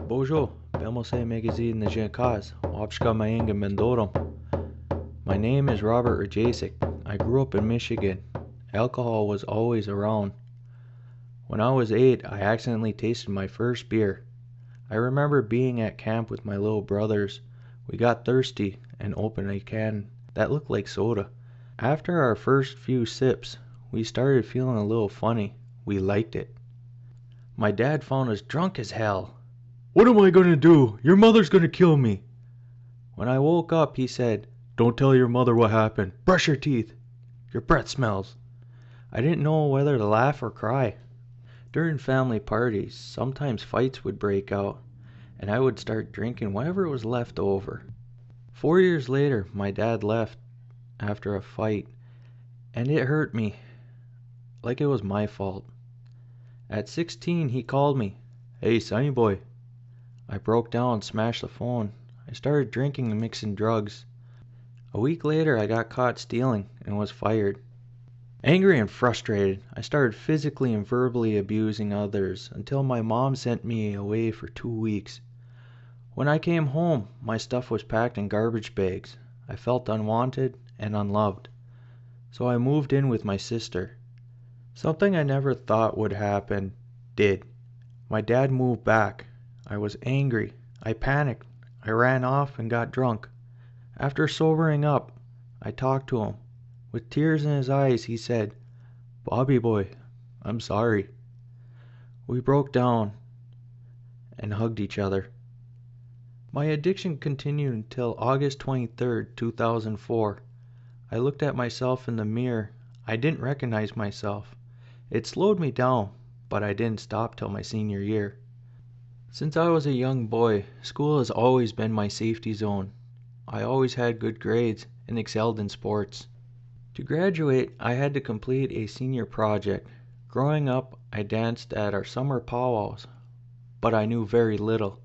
Bonjour, vamos a magazine na Jankaz, Wapshka Mayenga Mendorum. My name is Robert Rajacek. I grew up in Michigan. Alcohol was always around. When I was 8, I accidentally tasted my first beer. I remember being at camp with my little brothers. We got thirsty and opened a can that looked like soda. After our first few sips, we started feeling a little funny. We liked it. My dad found us drunk as hell. "What am I going to do? Your mother's going to kill me." When I woke up, he said, "Don't tell your mother what happened. Brush your teeth. Your breath smells." I didn't know whether to laugh or cry. During family parties, sometimes fights would break out, and I would start drinking whatever was left over. 4 years later, my dad left after a fight, and it hurt me, like it was my fault. At 16, he called me. "Hey, Sonny boy." I broke down, smashed the phone. I started drinking and mixing drugs. A week later, I got caught stealing and was fired. Angry and frustrated, I started physically and verbally abusing others until my mom sent me away for 2 weeks. When I came home, my stuff was packed in garbage bags. I felt unwanted and unloved. So I moved in with my sister. Something I never thought would happen did. My dad moved back. I was angry. I panicked. I ran off and got drunk. After sobering up, I talked to him. With tears in his eyes, he said, "Bobby boy, I'm sorry." We broke down and hugged each other. My addiction continued until August 23rd, 2004. I looked at myself in the mirror. I didn't recognize myself. It slowed me down, but I didn't stop till my senior year. Since I was a young boy, school has always been my safety zone. I always had good grades and excelled in sports. To graduate, I had to complete a senior project. Growing up, I danced at our summer powwows, but I knew very little.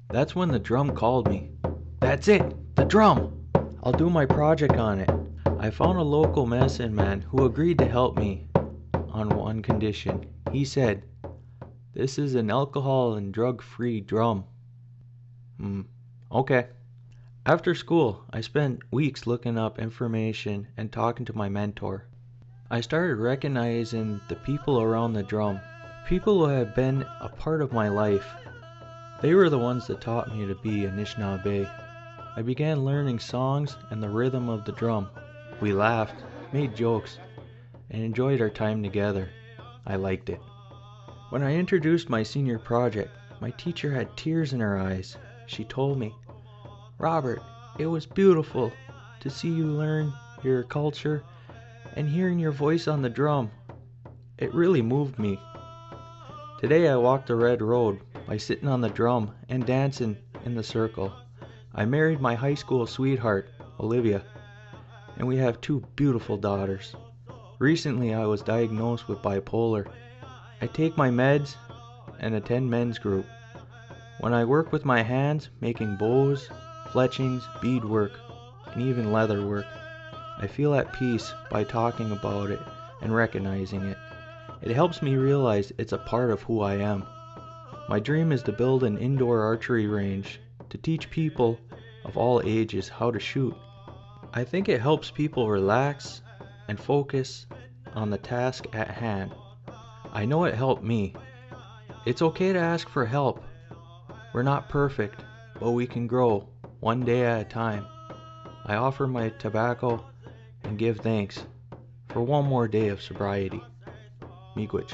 That's when the drum called me. "That's it, the drum! I'll do my project on it." I found a local medicine man who agreed to help me on one condition. He said, "This is an alcohol and drug-free drum." Okay. After school, I spent weeks looking up information and talking to my mentor. I started recognizing the people around the drum, people who had been a part of my life. They were the ones that taught me to be Anishinaabe. I began learning songs and the rhythm of the drum. We laughed, made jokes, and enjoyed our time together. I liked it. When I introduced my senior project, my teacher had tears in her eyes. She told me, "Robert, it was beautiful to see you learn your culture and hearing your voice on the drum. It really moved me." Today I walk the red road by sitting on the drum and dancing in the circle. I married my high school sweetheart, Olivia, and we have 2 beautiful daughters. Recently I was diagnosed with bipolar. I take my meds and attend men's group. When I work with my hands, making bows, fletchings, beadwork, and even leather work, I feel at peace by talking about it and recognizing it. It helps me realize it's a part of who I am. My dream is to build an indoor archery range to teach people of all ages how to shoot. I think it helps people relax and focus on the task at hand. I know it helped me. It's okay to ask for help. We're not perfect, but we can grow one day at a time. I offer my tobacco and give thanks for one more day of sobriety. Miigwech.